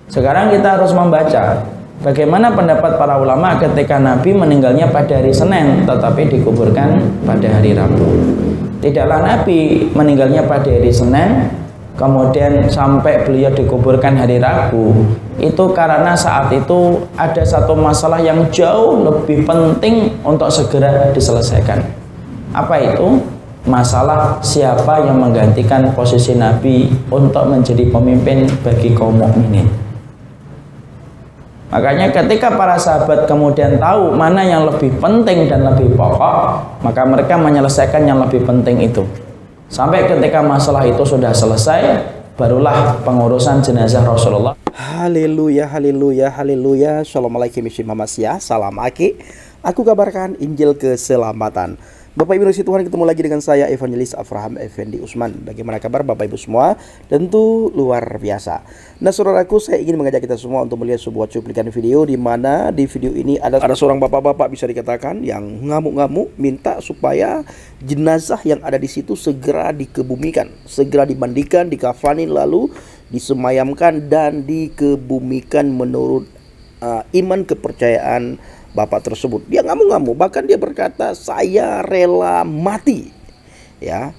Sekarang kita harus membaca bagaimana pendapat para ulama ketika Nabi meninggalnya pada hari Senin tetapi dikuburkan pada hari Rabu. Tidaklah Nabi meninggalnya pada hari Senin kemudian sampai beliau dikuburkan hari Rabu. Itu karena saat itu ada satu masalah yang jauh lebih penting untuk segera diselesaikan. Apa itu? Masalah siapa yang menggantikan posisi Nabi untuk menjadi pemimpin bagi kaum mukminin. Makanya ketika para sahabat kemudian tahu mana yang lebih penting dan lebih pokok, maka mereka menyelesaikan yang lebih penting itu. Sampai ketika masalah itu sudah selesai, barulah pengurusan jenazah Rasulullah. Haleluya, haleluya, haleluya. Assalamualaikum warahmatullahi wabarakatuh. Salam aki. Aku kabarkan Injil keselamatan. Bapak Ibu Yesus Tuhan, ketemu lagi dengan saya Evangelis Avraham Effendi Usman. Bagaimana kabar Bapak Ibu semua? Tentu luar biasa. Nah saudaraku, saya ingin mengajak kita semua untuk melihat sebuah cuplikan video, di mana di video ini ada seorang bapak-bapak bisa dikatakan yang ngamuk-ngamuk minta supaya jenazah yang ada di situ segera dikebumikan, segera dimandikan, dikafani, lalu disemayamkan dan dikebumikan menurut iman kepercayaan bapak tersebut. Dia ngamuk-ngamuk, bahkan dia berkata, saya rela mati ya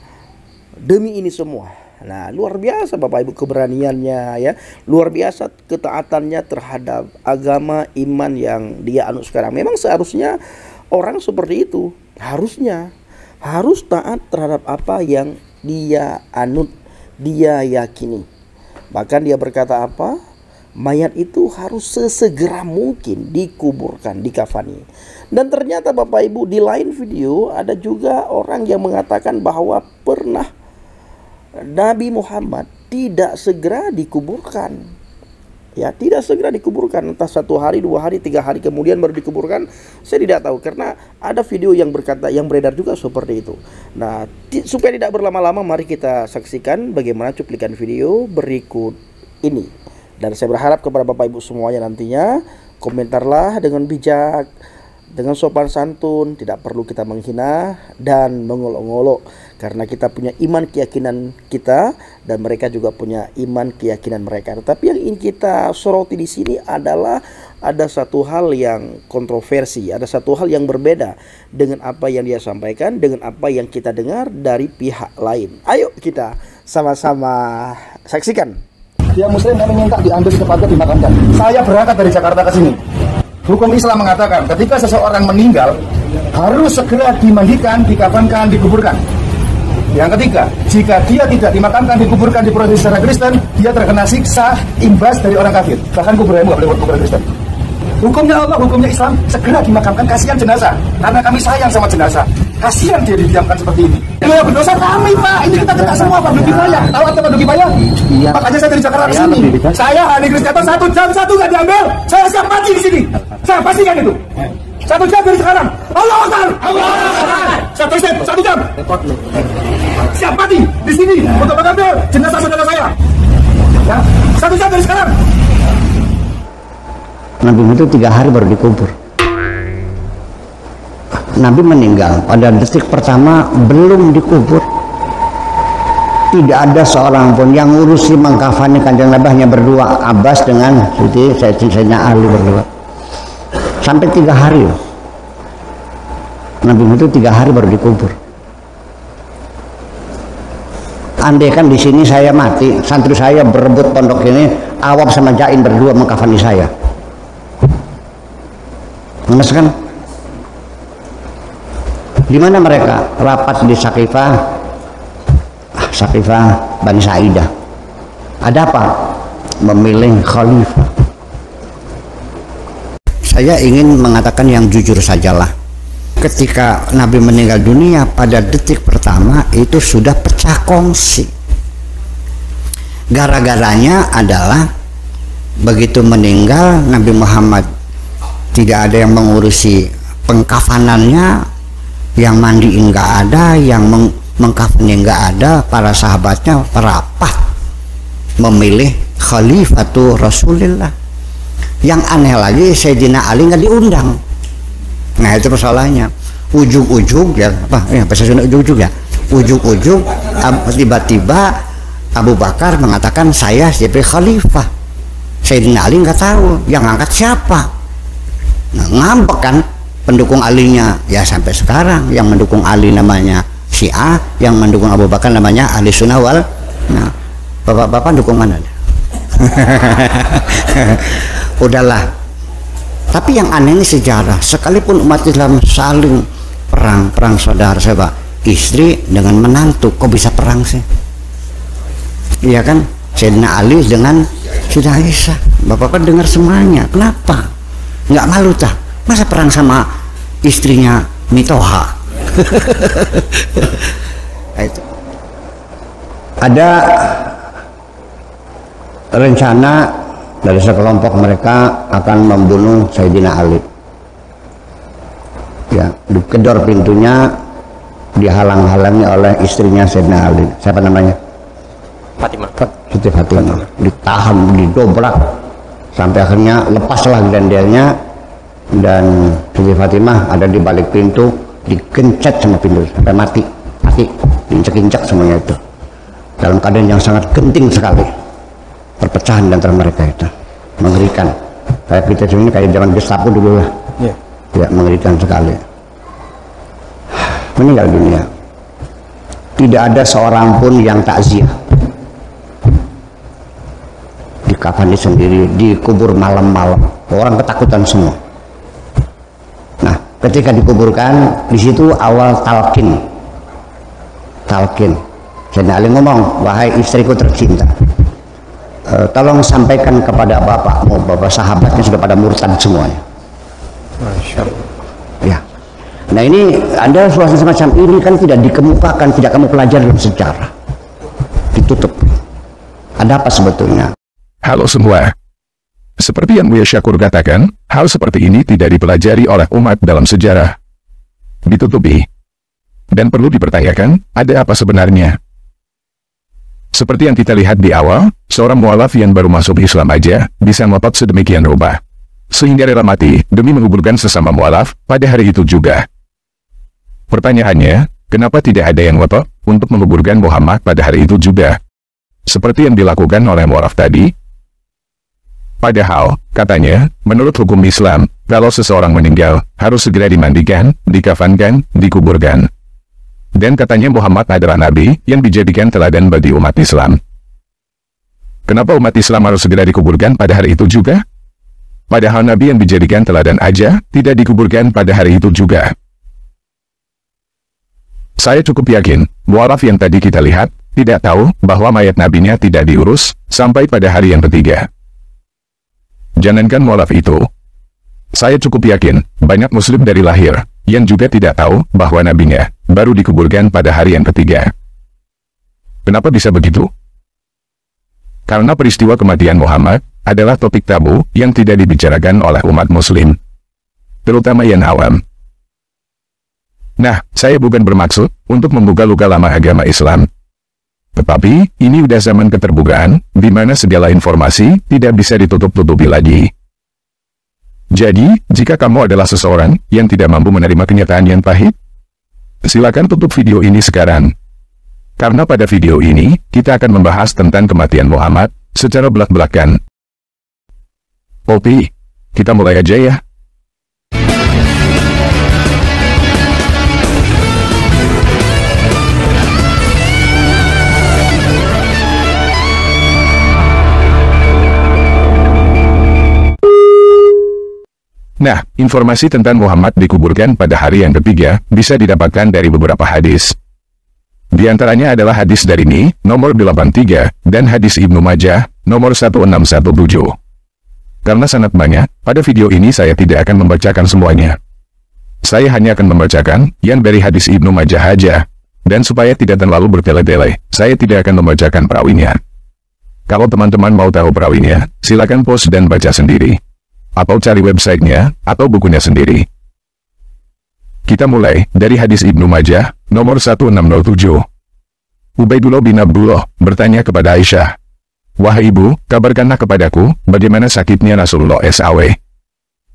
demi ini semua. Nah, luar biasa Bapak Ibu keberaniannya ya, luar biasa ketaatannya terhadap agama iman yang dia anut sekarang. Memang seharusnya orang seperti itu harus taat terhadap apa yang dia anut, dia yakini. Bahkan dia berkata apa? Mayat itu harus sesegera mungkin dikuburkan, dikafani. Dan ternyata Bapak Ibu, di lain video ada juga orang yang mengatakan bahwa pernah Nabi Muhammad tidak segera dikuburkan. Ya, tidak segera dikuburkan. Entah 1 hari, 2 hari, 3 hari kemudian baru dikuburkan. Saya tidak tahu, karena ada video yang berkata, yang beredar juga seperti itu. Nah, supaya tidak berlama-lama, mari kita saksikan bagaimana cuplikan video berikut ini. Dan saya berharap kepada Bapak Ibu semuanya nantinya, komentarlah dengan bijak, dengan sopan santun, tidak perlu kita menghina dan mengolok-olok, karena kita punya iman keyakinan kita dan mereka juga punya iman keyakinan mereka. Tetapi yang ingin kita soroti di sini adalah ada satu hal yang kontroversi, ada satu hal yang berbeda dengan apa yang dia sampaikan, dengan apa yang kita dengar dari pihak lain. Ayo kita sama-sama saksikan. Dia muslim dan minta diambil cepatnya dimakamkan. Saya berangkat dari Jakarta ke sini. Hukum Islam mengatakan ketika seseorang meninggal harus segera dimandikan, dikafankan, dikuburkan. Yang ketiga, jika dia tidak dimakamkan, dikuburkan, diproses secara Kristen, dia terkena siksa imbas dari orang kafir. Bahkan kuburanmu nggak boleh kuburan Kristen. Hukumnya Allah, hukumnya Islam, segera dimakamkan. Kasihan jenazah, karena kami sayang sama jenazah. Kasihan dia didiamkan seperti ini. Ya berdosa kami Pak, ini kita kena semua Pak Duki Payah. Tahu apa Pak Duki Payah? Iya. Makanya saya dari Jakarta ke sini. Saya hari Kristen 1 jam 1 nggak diambil, saya siap mati di sini. Saya pastikan itu. 1 jam dari sekarang. Allah Akbar. Allah Akbar. 1 jam. Siap mati di sini untuk mengambil jenazah saudara saya. Ya, 1 jam dari sekarang. Nabi itu 3 hari baru dikubur. Nabi meninggal pada detik pertama belum dikubur. Tidak ada seorang pun yang ngurusi mengkafani Kanjeng Nabi, hanya berdua, Abbas dengan Sayyidina Ali berdua. Sampai 3 hari. Nabi itu 3 hari baru dikubur. Andai kan di sini saya mati, santri saya berebut pondok ini, Awab sama Jain berdua mengkafani saya. Kan? Di mana mereka rapat di Sakifah Bani Sa'idah. Ada apa? Memilih khalifah. Saya ingin mengatakan yang jujur sajalah. Ketika Nabi meninggal dunia pada detik pertama itu sudah pecah kongsi. Gara-garanya adalah begitu meninggal Nabi Muhammad tidak ada yang mengurusi pengkafanannya, yang mandiin nggak ada, yang mengkafani nggak ada. Para sahabatnya rapat memilih Khalifatu Rasulillah. Yang aneh lagi Sayyidina Ali nggak diundang. Nah itu persoalannya. Ujung-ujung ya bahasa Sunda ujung-ujung ya. Ujung-ujung tiba-tiba Abu Bakar mengatakan saya sebagai khalifah. Sayyidina Ali nggak tahu yang angkat siapa. Nah, ngambek kan pendukung Alinya, ya sampai sekarang yang mendukung Ali namanya Syiah, yang mendukung Abu Bakar namanya Ahli Sunnah wal. Nah, bapak-bapak dukung mana? Udahlah. Tapi yang aneh ini sejarah, sekalipun umat Islam saling perang saudara saya Pak, istri dengan menantu kok bisa perang sih? Iya kan? Sayyidina Ali dengan Siti Aisyah, bapak-bapak dengar semuanya. Kenapa? Nggak malu tak? Masa perang sama istrinya Mitoha? Ada rencana dari sekelompok mereka akan membunuh Sayyidina Ali. Ya, dikedor pintunya, dihalang-halangi oleh istrinya Sayyidina Ali. Siapa namanya? Fatimah. Siti Fatimah. Ditahan, didobrak, sampai akhirnya lepaslah grendelnya, dan Siti Fatimah ada di balik pintu, dikencet sama pintu sampai mati, diinjak-injak semuanya itu. Dalam keadaan yang sangat genting sekali. Perpecahan di antara mereka itu mengerikan. Kayak kita sini kayak zaman Gestapo dulu lah. Ya, mengerikan sekali. Meninggal dunia. Tidak ada seorang pun yang takziah. Dikafani sendiri, dikubur malam-malam. Orang ketakutan semua. Nah, ketika dikuburkan, di situ awal talqin. Sayyidina Ali ngomong, wahai istriku tercinta, tolong sampaikan kepada bapakmu bahwa sahabatnya sudah pada murtad semuanya. Masya Allah. Ya. Nah ini Anda suasana semacam ini kan tidak dikemukakan, tidak kamu pelajari dalam sejarah, ditutup. Ada apa sebetulnya? Halo semua. Seperti yang Buya Syakur katakan, hal seperti ini tidak dipelajari oleh umat dalam sejarah. Ditutupi. Dan perlu dipertanyakan, ada apa sebenarnya? Seperti yang kita lihat di awal, seorang mualaf yang baru masuk Islam aja bisa ngotot sedemikian rupa, sehingga rela mati demi menguburkan sesama mualaf pada hari itu juga. Pertanyaannya, kenapa tidak ada yang ngotot untuk menguburkan Muhammad pada hari itu juga? Seperti yang dilakukan oleh mualaf tadi. Padahal, katanya, menurut hukum Islam, kalau seseorang meninggal, harus segera dimandikan, dikafankan, dikuburkan. Dan katanya Muhammad adalah Nabi yang dijadikan teladan bagi umat Islam. Kenapa umat Islam harus segera dikuburkan pada hari itu juga? Padahal Nabi yang dijadikan teladan aja, tidak dikuburkan pada hari itu juga. Saya cukup yakin, mualaf yang tadi kita lihat, tidak tahu bahwa mayat nabinya tidak diurus, sampai pada hari yang ketiga. Jangankan mualaf itu, saya cukup yakin, banyak muslim dari lahir, yang juga tidak tahu bahwa nabinya baru dikuburkan pada hari yang ketiga. Kenapa bisa begitu? Karena peristiwa kematian Muhammad adalah topik tabu yang tidak dibicarakan oleh umat muslim, terutama yang awam. Nah, saya bukan bermaksud untuk membuka luka lama agama Islam. Tetapi, ini udah zaman keterbukaan, di mana segala informasi tidak bisa ditutup-tutupi lagi. Jadi, jika kamu adalah seseorang yang tidak mampu menerima kenyataan yang pahit, silakan tutup video ini sekarang. Karena pada video ini, kita akan membahas tentang kematian Muhammad secara belak-belakan. Oke, kita mulai aja ya. Nah, informasi tentang Muhammad dikuburkan pada hari yang ketiga bisa didapatkan dari beberapa hadis. Di antaranya adalah hadis dari ini, nomor 83, dan hadis Ibnu Majah, nomor 1617. Karena sangat banyak, pada video ini saya tidak akan membacakan semuanya. Saya hanya akan membacakan yang dari hadis Ibnu Majah aja. Dan supaya tidak terlalu bertele-tele, saya tidak akan membacakan perawinya. Kalau teman-teman mau tahu perawinya, silakan post dan baca sendiri. Atau cari websitenya, atau bukunya sendiri. Kita mulai dari hadis Ibnu Majah, nomor 1607. Ubaidullah bin Abdullah bertanya kepada Aisyah, "Wahai ibu, kabarkanlah kepadaku, bagaimana sakitnya Rasulullah SAW?"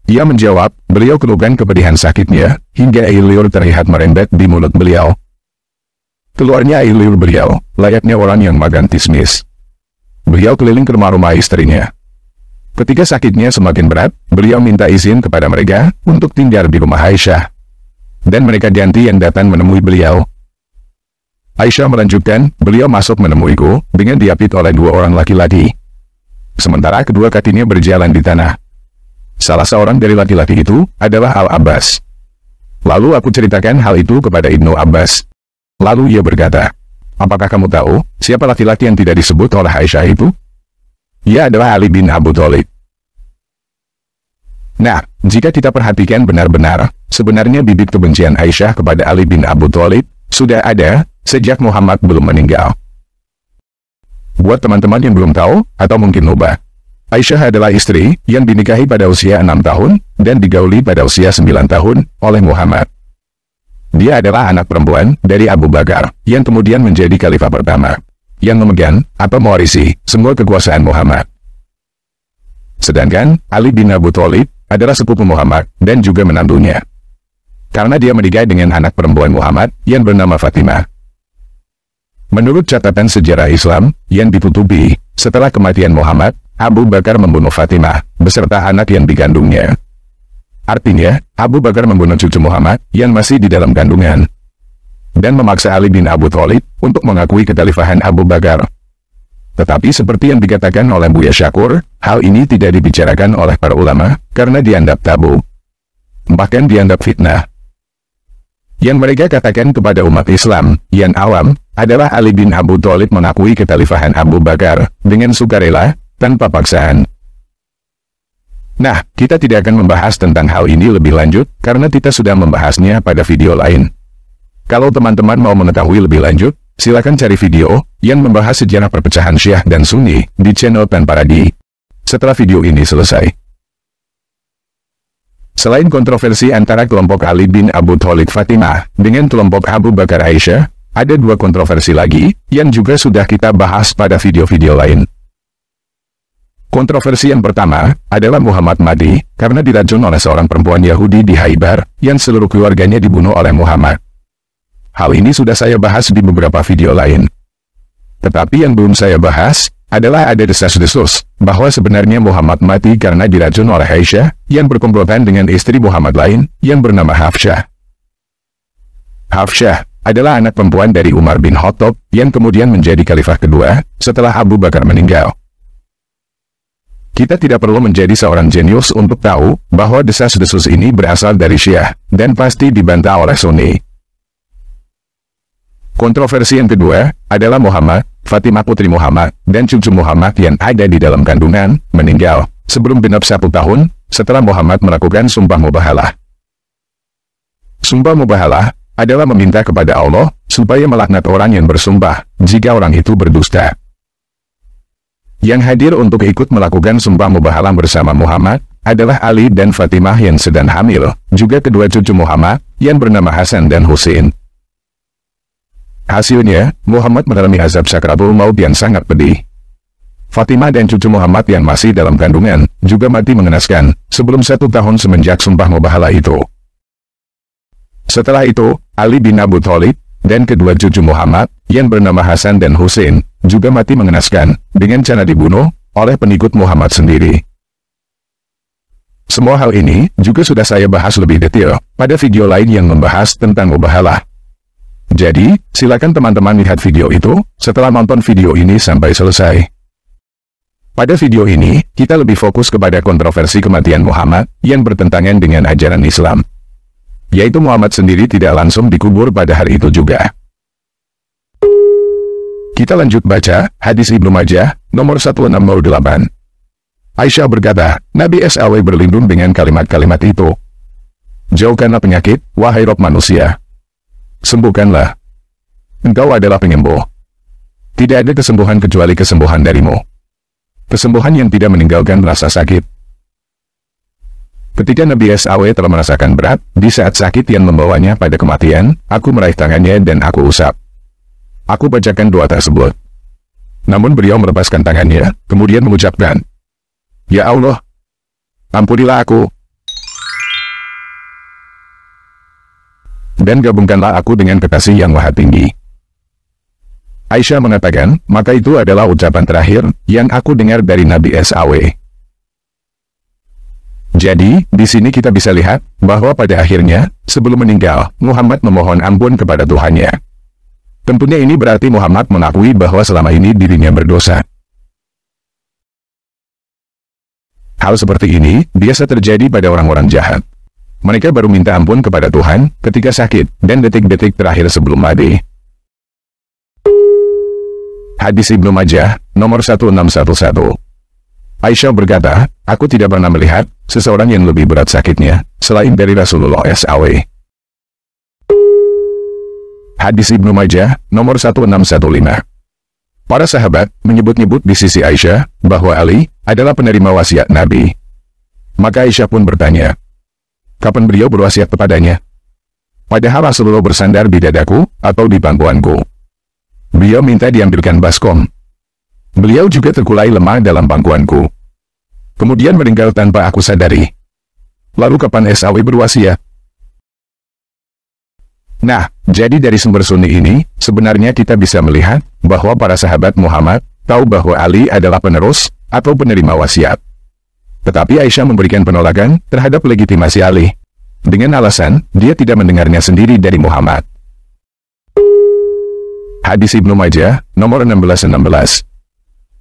Ia menjawab, beliau keluhkan kepedihan sakitnya, hingga air liur terlihat merembet di mulut beliau. Keluarnya air liur beliau, layaknya orang yang makan tismis. Beliau keliling ke rumah-rumah istrinya. Ketika sakitnya semakin berat, beliau minta izin kepada mereka untuk tinggal di rumah Aisyah. Dan mereka ganti yang datang menemui beliau. Aisyah melanjutkan, beliau masuk menemuiku dengan diapit oleh 2 orang laki-laki. Sementara kedua kakinya berjalan di tanah. Salah seorang dari laki-laki itu adalah Al-Abbas. Lalu aku ceritakan hal itu kepada Ibnu Abbas. Lalu ia berkata, apakah kamu tahu siapa laki-laki yang tidak disebut oleh Aisyah itu? Ia adalah Ali bin Abu Thalib. Nah, jika kita perhatikan benar-benar, sebenarnya bibit kebencian Aisyah kepada Ali bin Abu Thalib sudah ada sejak Muhammad belum meninggal. Buat teman-teman yang belum tahu, atau mungkin lupa, Aisyah adalah istri yang dinikahi pada usia 6 tahun dan digauli pada usia 9 tahun oleh Muhammad. Dia adalah anak perempuan dari Abu Bakar, yang kemudian menjadi khalifah pertama, yang memegang atau mewarisi semua kekuasaan Muhammad. Sedangkan Ali bin Abu Thalib adalah sepupu Muhammad dan juga menantunya. Karena dia menikah dengan anak perempuan Muhammad yang bernama Fatimah. Menurut catatan sejarah Islam yang ditutupi, setelah kematian Muhammad, Abu Bakar membunuh Fatimah beserta anak yang digandungnya. Artinya, Abu Bakar membunuh cucu Muhammad yang masih di dalam kandungan, dan memaksa Ali bin Abu Thalib untuk mengakui kekhalifahan Abu Bakar. Tetapi seperti yang dikatakan oleh Buya Syakur, hal ini tidak dibicarakan oleh para ulama karena dianggap tabu, bahkan dianggap fitnah. Yang mereka katakan kepada umat Islam yang awam adalah Ali bin Abu Thalib mengakui kekhalifahan Abu Bakar dengan sukarela tanpa paksaan. Nah, kita tidak akan membahas tentang hal ini lebih lanjut karena kita sudah membahasnya pada video lain. Kalau teman-teman mau mengetahui lebih lanjut, silakan cari video yang membahas sejarah perpecahan Syiah dan Sunni di channel Tan Paradi setelah video ini selesai. Selain kontroversi antara kelompok Ali bin Abu Thalib Fatimah dengan kelompok Abu Bakar Aisyah, ada 2 kontroversi lagi yang juga sudah kita bahas pada video-video lain. Kontroversi yang pertama adalah Muhammad mati karena diracun oleh seorang perempuan Yahudi di Khaybar yang seluruh keluarganya dibunuh oleh Muhammad. Hal ini sudah saya bahas di beberapa video lain. Tetapi yang belum saya bahas adalah ada desas-desus bahwa sebenarnya Muhammad mati karena diracun oleh Aisyah yang berkomplotan dengan istri Muhammad lain yang bernama Hafsyah. Hafsyah adalah anak perempuan dari Umar bin Khattab yang kemudian menjadi khalifah kedua setelah Abu Bakar meninggal. Kita tidak perlu menjadi seorang jenius untuk tahu bahwa desas-desus ini berasal dari Syiah dan pasti dibantah oleh Sunni. Kontroversi yang kedua adalah Muhammad, Fatimah putri Muhammad, dan cucu Muhammad yang ada di dalam kandungan, meninggal sebelum genap 1 tahun setelah Muhammad melakukan sumpah mubahalah. Sumpah mubahalah adalah meminta kepada Allah supaya melaknat orang yang bersumpah jika orang itu berdusta. Yang hadir untuk ikut melakukan sumpah mubahalah bersama Muhammad adalah Ali dan Fatimah yang sedang hamil, juga kedua cucu Muhammad yang bernama Hasan dan Husain. Hasilnya, Muhammad mengalami azab sakratul maut yang sangat pedih. Fatimah dan cucu Muhammad yang masih dalam kandungan juga mati mengenaskan sebelum 1 tahun semenjak sumpah mubahalah itu. Setelah itu, Ali bin Abu Thalib dan kedua cucu Muhammad yang bernama Hasan dan Husain juga mati mengenaskan dengan cara dibunuh oleh pengikut Muhammad sendiri. Semua hal ini juga sudah saya bahas lebih detail pada video lain yang membahas tentang mubahalah. Jadi, silakan teman-teman lihat video itu setelah nonton video ini sampai selesai. Pada video ini, kita lebih fokus kepada kontroversi kematian Muhammad yang bertentangan dengan ajaran Islam. Yaitu Muhammad sendiri tidak langsung dikubur pada hari itu juga. Kita lanjut baca hadis Ibnu Majah nomor 1608. Aisyah berkata, Nabi SAW berlindung dengan kalimat-kalimat itu. Jauhkanlah penyakit, wahai roh manusia. Sembuhkanlah. Engkau adalah penyembuh. Tidak ada kesembuhan kecuali kesembuhan darimu. Kesembuhan yang tidak meninggalkan rasa sakit. Ketika Nabi SAW telah merasakan berat, di saat sakit yang membawanya pada kematian, aku meraih tangannya dan aku usap. Aku bacakan doa tersebut. Namun beliau melepaskan tangannya, kemudian mengucapkan, Ya Allah, ampunilah aku. Dan gabungkanlah aku dengan kekasih yang maha tinggi. Aisyah mengatakan, maka itu adalah ucapan terakhir yang aku dengar dari Nabi SAW. Jadi, di sini kita bisa lihat bahwa pada akhirnya, sebelum meninggal, Muhammad memohon ampun kepada Tuhannya. Tentunya ini berarti Muhammad mengakui bahwa selama ini dirinya berdosa. Hal seperti ini biasa terjadi pada orang-orang jahat. Mereka baru minta ampun kepada Tuhan ketika sakit dan detik-detik terakhir sebelum mati. Hadis Ibnu Majah, nomor 1611. Aisyah berkata, aku tidak pernah melihat seseorang yang lebih berat sakitnya selain dari Rasulullah SAW. Hadis Ibnu Majah, nomor 1615. Para sahabat menyebut-nyebut di sisi Aisyah bahwa Ali adalah penerima wasiat Nabi. Maka Aisyah pun bertanya, kapan beliau berwasiat kepadanya? Padahal Rasulullah bersandar di dadaku atau di pangkuanku. Beliau minta diambilkan baskom. Beliau juga terkulai lemah dalam pangkuanku. Kemudian meninggal tanpa aku sadari. Lalu kapan SAW berwasiat? Nah, jadi dari sumber sunni ini, sebenarnya kita bisa melihat bahwa para sahabat Muhammad tahu bahwa Ali adalah penerus atau penerima wasiat. Tetapi Aisyah memberikan penolakan terhadap legitimasi Ali, dengan alasan dia tidak mendengarnya sendiri dari Muhammad. Hadis Ibnu Majah, nomor 1616.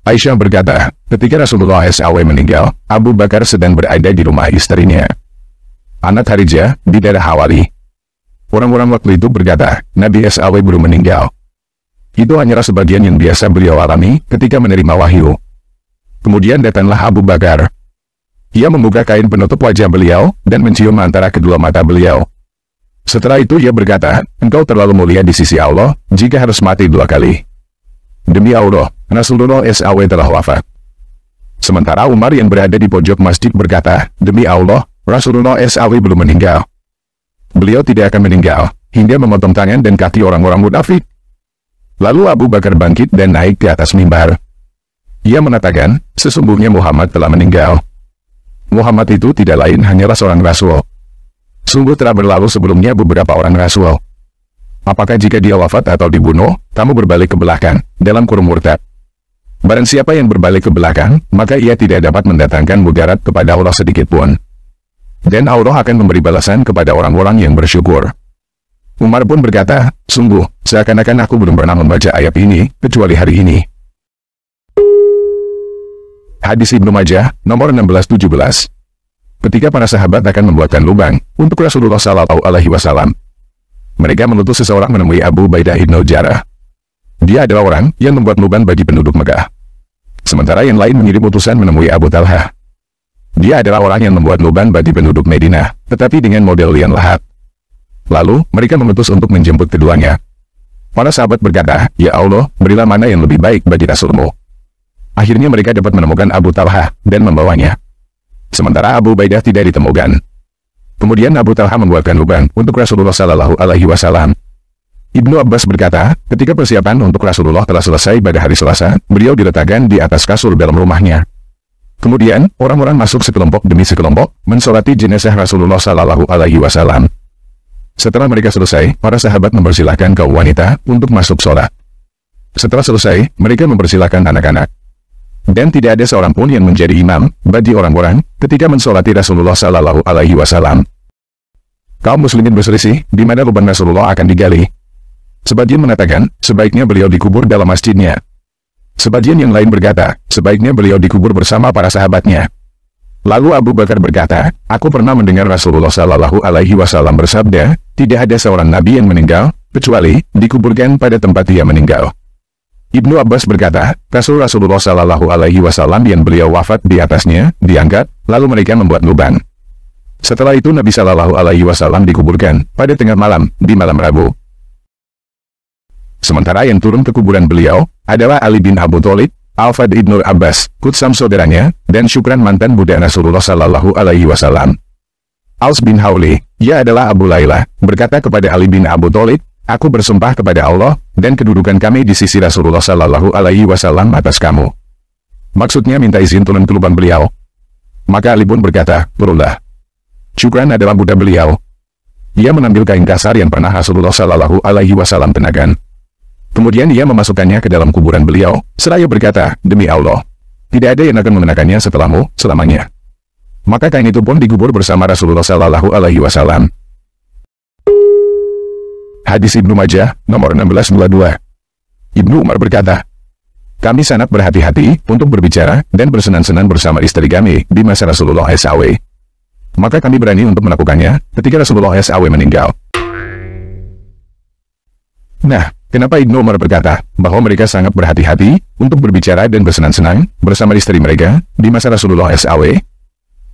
Aisyah berkata, ketika Rasulullah SAW meninggal, Abu Bakar sedang berada di rumah istrinya, anak Harijah, di daerah Hawali. Orang-orang waktu itu berkata, Nabi SAW baru meninggal. Itu hanyalah sebagian yang biasa beliau alami ketika menerima wahyu. Kemudian datanglah Abu Bakar. Ia membuka kain penutup wajah beliau dan mencium antara kedua mata beliau. Setelah itu ia berkata, engkau terlalu mulia di sisi Allah jika harus mati 2 kali. Demi Allah, Rasulullah SAW telah wafat. Sementara Umar yang berada di pojok masjid berkata, demi Allah, Rasulullah SAW belum meninggal. Beliau tidak akan meninggal hingga memotong tangan dan kaki orang-orang munafik. Lalu Abu Bakar bangkit dan naik ke atas mimbar. Ia mengatakan, sesungguhnya Muhammad telah meninggal. Muhammad itu tidak lain hanyalah seorang rasul. Sungguh telah berlalu sebelumnya beberapa orang rasul. Apakah jika dia wafat atau dibunuh, kamu berbalik ke belakang, dalam kurung murtad? Barang siapa yang berbalik ke belakang, maka ia tidak dapat mendatangkan mudarat kepada Allah sedikit pun. Dan Allah akan memberi balasan kepada orang-orang yang bersyukur. Umar pun berkata, sungguh, seakan-akan aku belum pernah membaca ayat ini, kecuali hari ini. Hadis Ibnu Majah, nomor 1617. Ketika para sahabat akan membuatkan lubang untuk Rasulullah SAW, mereka mengutus seseorang menemui Abu Ubaidah ibn Jarrah. Dia adalah orang yang membuat lubang bagi penduduk Mekah. Sementara yang lain mengirim utusan menemui Abu Talhah. Dia adalah orang yang membuat lubang bagi penduduk Madinah, tetapi dengan model yang lahat. Lalu, mereka mengutus untuk menjemput keduanya. Para sahabat berkata, ya Allah, berilah mana yang lebih baik bagi Rasulmu. Akhirnya mereka dapat menemukan Abu Talhah dan membawanya. Sementara Abu Ubaidah tidak ditemukan. Kemudian Abu Talhah membuatkan lubang untuk Rasulullah SAW. Ibnu Abbas berkata, ketika persiapan untuk Rasulullah telah selesai pada hari Selasa, beliau diletakkan di atas kasur dalam rumahnya. Kemudian, orang-orang masuk sekelompok demi sekelompok, mensolati jenazah Rasulullah SAW. Setelah mereka selesai, para sahabat mempersilahkan kaum wanita untuk masuk sholat. Setelah selesai, mereka mempersilahkan anak-anak. Dan tidak ada seorang pun yang menjadi imam bagi orang-orang ketika mensolati Rasulullah SAW. Kaum muslimin berselisih di mana lubang Rasulullah akan digali. Sebagian mengatakan, sebaiknya beliau dikubur dalam masjidnya. Sebagian yang lain berkata, sebaiknya beliau dikubur bersama para sahabatnya. Lalu Abu Bakar berkata, aku pernah mendengar Rasulullah SAW bersabda, tidak ada seorang nabi yang meninggal, kecuali dikuburkan pada tempat dia meninggal. Ibnu Abbas berkata, Rasulullah SAW yang beliau wafat di atasnya, diangkat, lalu mereka membuat lubang. Setelah itu Nabi SAW dikuburkan pada tengah malam, di malam Rabu. Sementara yang turun ke kuburan beliau adalah Ali bin Abu Thalib, Al-Fad ibn Abbas, Kutsam saudaranya, dan Syukran mantan budak Rasulullah SAW. Aus bin Hawli, ia adalah Abu Layla, berkata kepada Ali bin Abu Thalib, aku bersumpah kepada Allah dan kedudukan kami di sisi Rasulullah SAW atas kamu. Maksudnya minta izin turun ke lubang beliau. Maka Ali pun berkata, turunlah. Syukran adalah budak beliau. Ia mengambil kain kasar yang pernah Rasulullah SAW kenakan. Kemudian ia memasukkannya ke dalam kuburan beliau, seraya berkata, demi Allah, tidak ada yang akan mengenakannya setelahmu, selamanya. maka kain itu pun dikubur bersama Rasulullah Shallallahu Alaihi Wasallam. Hadis Ibnu Majah, nomor 1622. Ibnu Umar berkata, kami sangat berhati-hati untuk berbicara dan bersenang-senang bersama istri kami di masa Rasulullah SAW. Maka kami berani untuk melakukannya ketika Rasulullah SAW meninggal. Nah, kenapa Ibnu Umar berkata bahwa mereka sangat berhati-hati untuk berbicara dan bersenang-senang bersama istri mereka di masa Rasulullah SAW?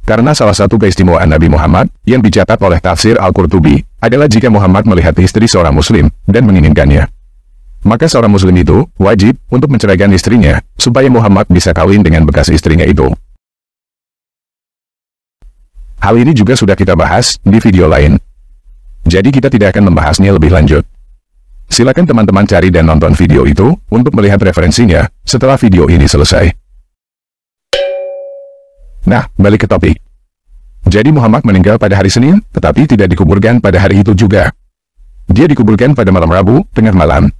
Karena salah satu keistimewaan Nabi Muhammad yang dicatat oleh tafsir Al-Qurtubi adalah jika Muhammad melihat istri seorang muslim dan menginginkannya, maka seorang muslim itu wajib untuk menceraikan istrinya supaya Muhammad bisa kawin dengan bekas istrinya itu. Hal ini juga sudah kita bahas di video lain. Jadi kita tidak akan membahasnya lebih lanjut. Silakan teman-teman cari dan nonton video itu untuk melihat referensinya setelah video ini selesai. Nah, balik ke topik. Jadi Muhammad meninggal pada hari Senin, tetapi tidak dikuburkan pada hari itu juga. Dia dikuburkan pada malam Rabu, tengah malam.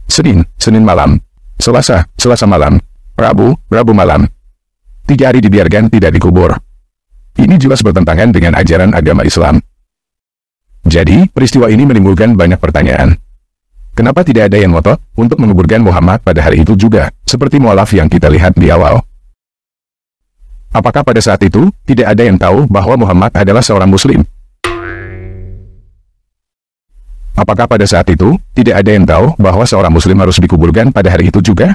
Senin malam, Selasa malam, Rabu malam. 3 hari dibiarkan tidak dikubur. Ini jelas bertentangan dengan ajaran agama Islam. Jadi, peristiwa ini menimbulkan banyak pertanyaan. Kenapa tidak ada yang ngotot untuk menguburkan Muhammad pada hari itu juga, seperti mualaf yang kita lihat di awal? Apakah pada saat itu, tidak ada yang tahu bahwa Muhammad adalah seorang muslim? Apakah pada saat itu, tidak ada yang tahu bahwa seorang muslim harus dikuburkan pada hari itu juga?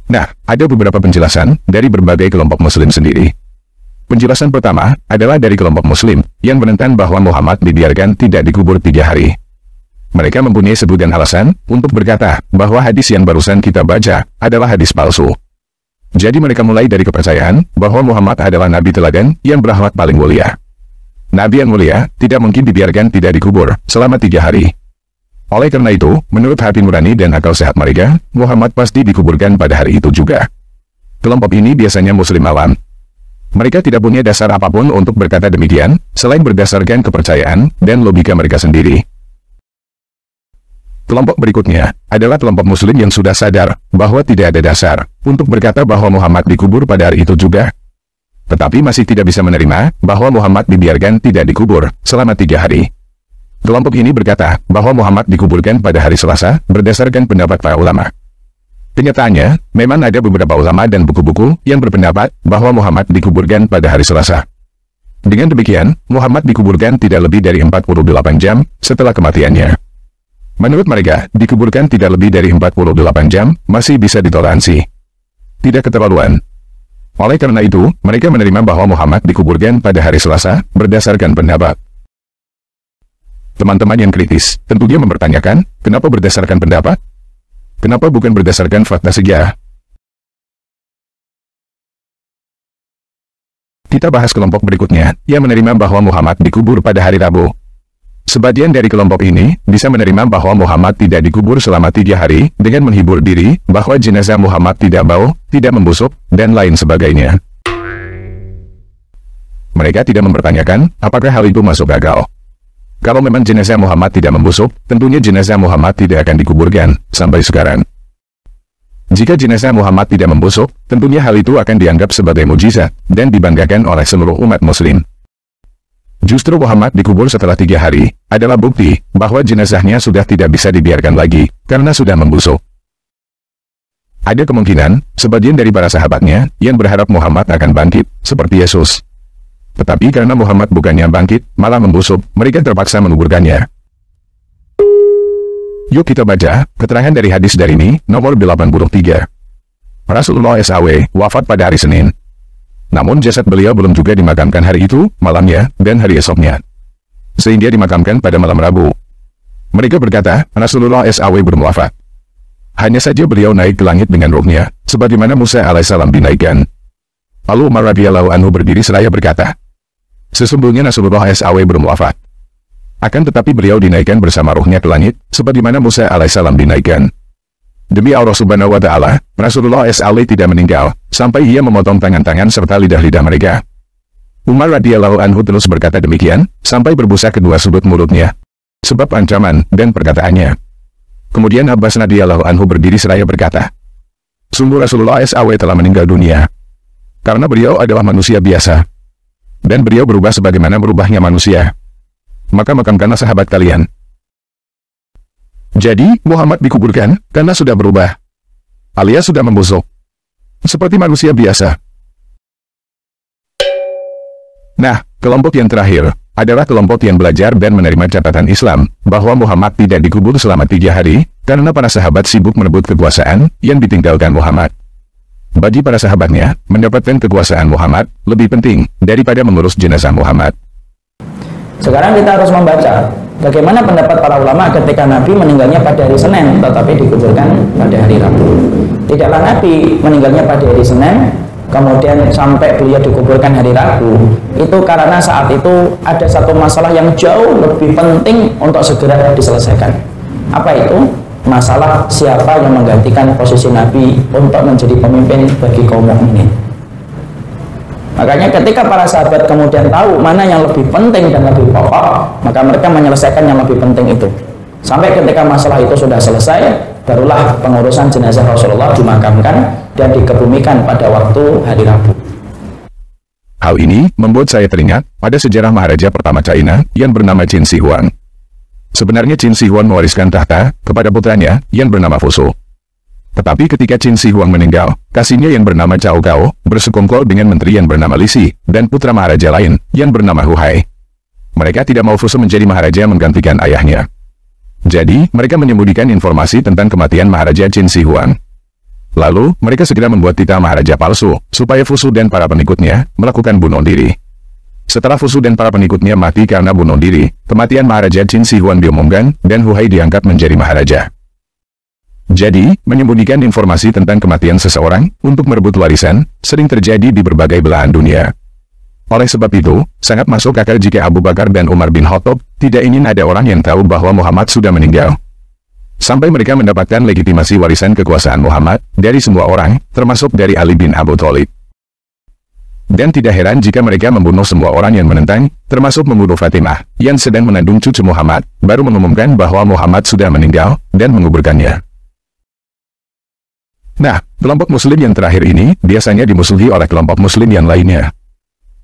Nah, ada beberapa penjelasan dari berbagai kelompok muslim sendiri. Penjelasan pertama adalah dari kelompok muslim yang menentang bahwa Muhammad dibiarkan tidak dikubur 3 hari. Mereka mempunyai sebutan alasan untuk berkata bahwa hadis yang barusan kita baca adalah hadis palsu. Jadi mereka mulai dari kepercayaan bahwa Muhammad adalah nabi teladan yang berakhlak paling mulia. Nabi yang mulia tidak mungkin dibiarkan tidak dikubur selama 3 hari. Oleh karena itu, menurut hati nurani dan akal sehat mereka, Muhammad pasti dikuburkan pada hari itu juga. Kelompok ini biasanya muslim awam. Mereka tidak punya dasar apapun untuk berkata demikian, selain berdasarkan kepercayaan dan logika mereka sendiri. Kelompok berikutnya adalah kelompok muslim yang sudah sadar bahwa tidak ada dasar untuk berkata bahwa Muhammad dikubur pada hari itu juga, tetapi masih tidak bisa menerima bahwa Muhammad dibiarkan tidak dikubur selama 3 hari. Kelompok ini berkata bahwa Muhammad dikuburkan pada hari Selasa berdasarkan pendapat para ulama. Kenyataannya, memang ada beberapa ulama dan buku-buku yang berpendapat bahwa Muhammad dikuburkan pada hari Selasa. Dengan demikian, Muhammad dikuburkan tidak lebih dari 48 jam setelah kematiannya. Menurut mereka, dikuburkan tidak lebih dari 48 jam masih bisa ditoleransi. Tidak keterlaluan. Oleh karena itu, mereka menerima bahwa Muhammad dikuburkan pada hari Selasa berdasarkan pendapat. Teman-teman yang kritis tentunya mempertanyakan, kenapa berdasarkan pendapat? Kenapa bukan berdasarkan fakta saja? Kita bahas kelompok berikutnya yang menerima bahwa Muhammad dikubur pada hari Rabu. Sebagian dari kelompok ini bisa menerima bahwa Muhammad tidak dikubur selama 3 hari dengan menghibur diri bahwa jenazah Muhammad tidak bau, tidak membusuk, dan lain sebagainya. Mereka tidak mempertanyakan apakah hal itu masuk akal. Kalau memang jenazah Muhammad tidak membusuk, tentunya jenazah Muhammad tidak akan dikuburkan sampai sekarang. Jika jenazah Muhammad tidak membusuk, tentunya hal itu akan dianggap sebagai mukjizat dan dibanggakan oleh seluruh umat muslim. Justru Muhammad dikubur setelah 3 hari adalah bukti bahwa jenazahnya sudah tidak bisa dibiarkan lagi karena sudah membusuk. Ada kemungkinan sebagian dari para sahabatnya yang berharap Muhammad akan bangkit seperti Yesus. Tetapi karena Muhammad bukannya bangkit, malah membusuk, mereka terpaksa menguburkannya. Yuk kita baca keterangan dari hadis Darimi nomor 83. Rasulullah SAW wafat pada hari Senin. Namun jasad beliau belum juga dimakamkan hari itu, malamnya, dan hari esoknya. Sehingga dimakamkan pada malam Rabu. Mereka berkata, Rasulullah SAW belum wafat. Hanya saja beliau naik ke langit dengan ruhnya, sebagaimana Musa alaihissalam dinaikkan. Lalu Umar radhiyallahu anhu berdiri seraya berkata, sesungguhnya Rasulullah SAW belum wafat. Akan tetapi beliau dinaikkan bersama ruhnya ke langit, sebagaimana Musa alaihissalam dinaikkan. Demi Allah subhanahu wa ta'ala, Rasulullah SAW tidak meninggal, sampai ia memotong tangan-tangan serta lidah-lidah mereka. Umar radhiyallahu anhu terus berkata demikian, sampai berbusa kedua sudut mulutnya. Sebab ancaman dan perkataannya. Kemudian Abbas radhiyallahu anhu berdiri seraya berkata, sungguh Rasulullah SAW telah meninggal dunia. karena beliau adalah manusia biasa. Dan beliau berubah sebagaimana berubahnya manusia. Maka makamkanlah sahabat kalian. Jadi, Muhammad dikuburkan karena sudah berubah, alias sudah membusuk, seperti manusia biasa. Nah, kelompok yang terakhir adalah kelompok yang belajar dan menerima catatan Islam bahwa Muhammad tidak dikubur selama 3 hari karena para sahabat sibuk merebut kekuasaan yang ditinggalkan Muhammad. Bagi para sahabatnya, mendapatkan kekuasaan Muhammad lebih penting daripada mengurus jenazah Muhammad. Sekarang kita harus membaca bagaimana pendapat para ulama ketika Nabi meninggalnya pada hari Senin tetapi dikuburkan pada hari Rabu. Tidaklah Nabi meninggalnya pada hari Senin kemudian sampai beliau dikuburkan hari Rabu, itu karena saat itu ada satu masalah yang jauh lebih penting untuk segera diselesaikan. Apa itu? Masalah siapa yang menggantikan posisi Nabi untuk menjadi pemimpin bagi kaum mukminin. Makanya ketika para sahabat kemudian tahu mana yang lebih penting dan lebih pokok, maka mereka menyelesaikan yang lebih penting itu. Sampai ketika masalah itu sudah selesai, barulah pengurusan jenazah Rasulullah dimakamkan dan dikebumikan pada waktu hari Rabu. Hal ini membuat saya teringat pada sejarah Maharaja pertama China yang bernama Qin Shi Huang. Sebenarnya Qin Shi Huang mewariskan tahta kepada putranya yang bernama Fusu. Tetapi ketika Qin Shi Huang meninggal, kasihnya yang bernama Cao Cao bersekongkol dengan menteri yang bernama Li Si dan putra Maharaja lain yang bernama Hu Hai. Mereka tidak mau Fusu menjadi Maharaja menggantikan ayahnya. Jadi, mereka menyembunyikan informasi tentang kematian Maharaja Qin Shi Huang. Lalu, mereka segera membuat titah Maharaja palsu, supaya Fusu dan para pengikutnya melakukan bunuh diri. Setelah Fusu dan para pengikutnya mati karena bunuh diri, kematian Maharaja Qin Shi Huang diumumkan, dan Hu Hai diangkat menjadi Maharaja. Jadi, menyembunyikan informasi tentang kematian seseorang untuk merebut warisan sering terjadi di berbagai belahan dunia. Oleh sebab itu, sangat masuk akal jika Abu Bakar dan Umar bin Khattab tidak ingin ada orang yang tahu bahwa Muhammad sudah meninggal. Sampai mereka mendapatkan legitimasi warisan kekuasaan Muhammad dari semua orang, termasuk dari Ali bin Abu Thalib. Dan tidak heran jika mereka membunuh semua orang yang menentang, termasuk membunuh Fatimah, yang sedang mengandung cucu Muhammad, baru mengumumkan bahwa Muhammad sudah meninggal, dan menguburkannya. Nah, kelompok muslim yang terakhir ini biasanya dimusuhi oleh kelompok muslim yang lainnya.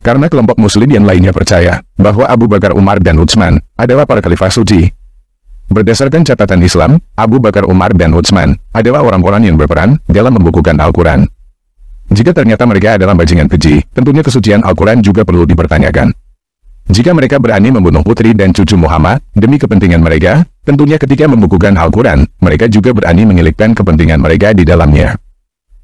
Karena kelompok muslim yang lainnya percaya bahwa Abu Bakar, Umar, dan Utsman adalah para khalifah suci. Berdasarkan catatan Islam, Abu Bakar, Umar, dan Utsman adalah orang-orang yang berperan dalam membukukan Al-Quran. Jika ternyata mereka adalah bajingan keji, tentunya kesucian Al-Quran juga perlu dipertanyakan. Jika mereka berani membunuh putri dan cucu Muhammad demi kepentingan mereka, tentunya ketika membukukan Al-Quran, mereka juga berani menyelipkan kepentingan mereka di dalamnya.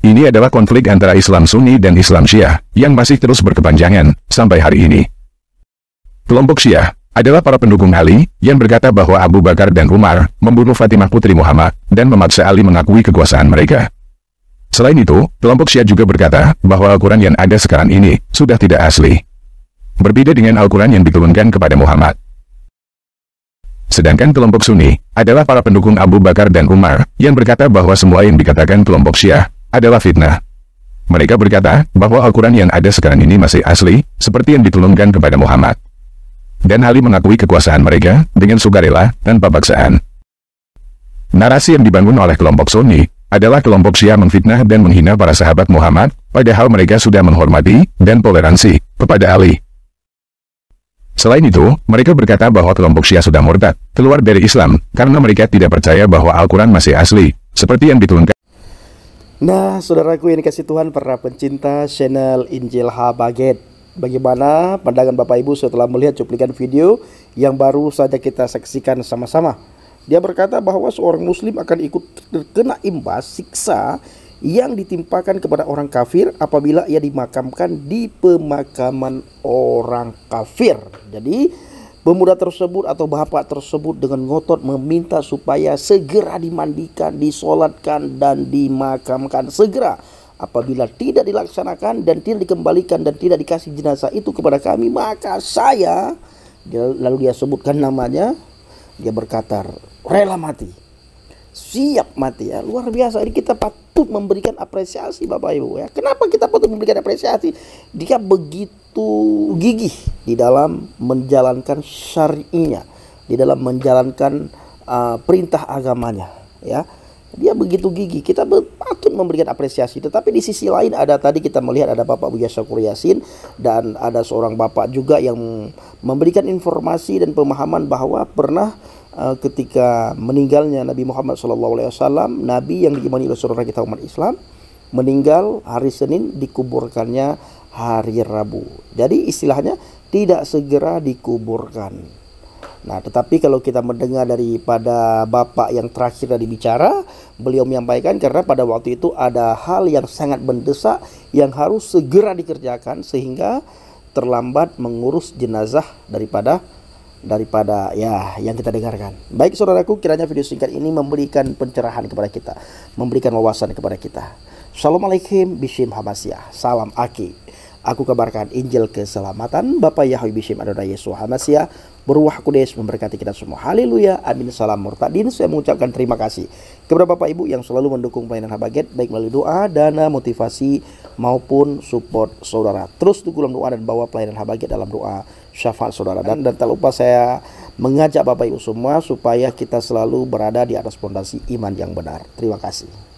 Ini adalah konflik antara Islam Sunni dan Islam Syiah, yang masih terus berkepanjangan sampai hari ini. Kelompok Syiah adalah para pendukung Ali, yang berkata bahwa Abu Bakar dan Umar membunuh Fatimah putri Muhammad, dan memaksa Ali mengakui kekuasaan mereka. Selain itu, kelompok Syiah juga berkata bahwa Al-Quran yang ada sekarang ini sudah tidak asli. Berbeda dengan Al-Quran yang diturunkan kepada Muhammad. Sedangkan kelompok Sunni adalah para pendukung Abu Bakar dan Umar, yang berkata bahwa semua yang dikatakan kelompok Syiah adalah fitnah. Mereka berkata bahwa Al-Quran yang ada sekarang ini masih asli, seperti yang diturunkan kepada Muhammad. Dan Ali mengakui kekuasaan mereka dengan sukarela tanpa paksaan. Narasi yang dibangun oleh kelompok Sunni adalah kelompok Syiah memfitnah dan menghina para sahabat Muhammad, padahal mereka sudah menghormati dan toleransi kepada Ali. Selain itu, mereka berkata bahwa kelompok Syiah sudah murtad, keluar dari Islam, karena mereka tidak percaya bahwa Al-Quran masih asli, seperti yang diturunkan. Nah, saudaraku yang dikasih Tuhan, para pencinta channel Injil Habaget, bagaimana pandangan Bapak Ibu setelah melihat cuplikan video yang baru saja kita saksikan sama-sama? Dia berkata bahwa seorang muslim akan ikut terkena imbas siksa yang ditimpakan kepada orang kafir apabila ia dimakamkan di pemakaman orang kafir. Jadi pemuda tersebut atau bapak tersebut dengan ngotot meminta supaya segera dimandikan, disolatkan, dan dimakamkan segera. Apabila tidak dilaksanakan dan tidak dikembalikan dan tidak dikasih jenazah itu kepada kami, maka saya, lalu dia sebutkan namanya, dia berkata rela mati, siap mati. Ya, luar biasa. Ini kita patut memberikan apresiasi Bapak Ibu ya. Kenapa kita patut memberikan apresiasi? Dia begitu gigih di dalam menjalankan syari'inya, di dalam menjalankan perintah agamanya ya. Dia begitu gigih, kita patut memberikan apresiasi. Tetapi di sisi lain ada, tadi kita melihat ada Bapak Buya Syakur Yasin, dan ada seorang bapak juga yang memberikan informasi dan pemahaman bahwa pernah ketika meninggalnya Nabi Muhammad SAW, Nabi yang diimani oleh saudara kita umat Islam, meninggal hari Senin, dikuburkannya hari Rabu. Jadi istilahnya tidak segera dikuburkan. Nah, tetapi kalau kita mendengar daripada bapak yang terakhir tadi bicara, beliau menyampaikan karena pada waktu itu ada hal yang sangat mendesak yang harus segera dikerjakan sehingga terlambat mengurus jenazah daripada ya yang kita dengarkan. Baik saudaraku, kiranya video singkat ini memberikan pencerahan kepada kita, memberikan wawasan kepada kita. Assalamualaikum bishim Hamasyah. Salam Aki. Aku kabarkan Injil keselamatan. Bapak Yahweh bishim Adonai Yesus Hamasyah. Berwah Kudus memberkati kita semua. Haleluya. Amin. Salam murtadin. Saya mengucapkan terima kasih kepada Bapak Ibu yang selalu mendukung pelayanan Habaget, baik melalui doa, dana, motivasi maupun support saudara. Terus dukung dalam doa dan bawa pelayanan Habaget dalam doa syafaat saudara. Dan tak lupa saya mengajak Bapak Ibu semua supaya kita selalu berada di atas fondasi iman yang benar. Terima kasih.